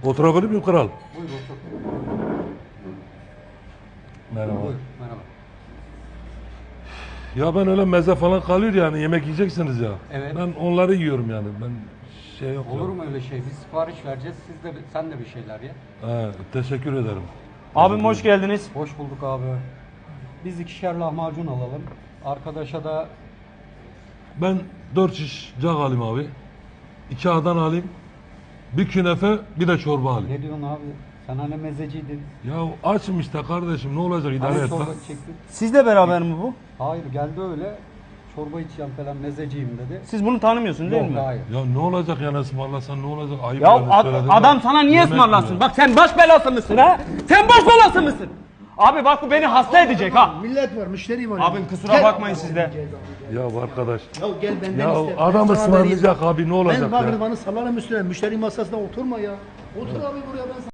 Oturabilir miyim kral? Buyur otur. Merhaba. Buyur, merhaba. Ya ben öyle meze falan kalıyor yani yemek yiyeceksiniz ya. Evet. Ben onları yiyorum yani. Ben şey yok. Olur ya. mu öyle şey? Biz sipariş vereceğiz. Sen de bir şeyler ye. He, teşekkür ederim. Abim hoş geldiniz. Hoş bulduk abi. Biz 2'şer lahmacun alalım. Arkadaşa da Ben 4 şiş cağ alayım abi. 2 Adana alayım. Bir künefe bir de çorba alayım. ne diyorsun abi? Sen hani mezeciydin. Ya açım işte kardeşim ne olacak idare Hani et çorba lan. çektin. Sizle beraber mi bu? Hayır geldi öyle. Çorba içeceğim falan mezeciyim dedi. Siz bunu tanımıyorsunuz değil Yok mi? hayır. Ya ne olacak yani ısmarlasan ne olacak? Ayıp Ya yani söyledim adam bak. sana niye Yemek ısmarlasın? ya. Bak sen baş belası mısın ha? Sen baş belası mısın? Abi bak bu beni hasta edecek ha. Millet var, müşteri var. Abim kusura bakmayın siz de. Ya arkadaş. Ya gel benden Ya iste. adam Ben sana ısmarlayacak abi ne vereyim. olacak Ben ya? bakırmanı salarım üstüne. Müşteri masasına oturma ya. Otur abi buraya ben sana.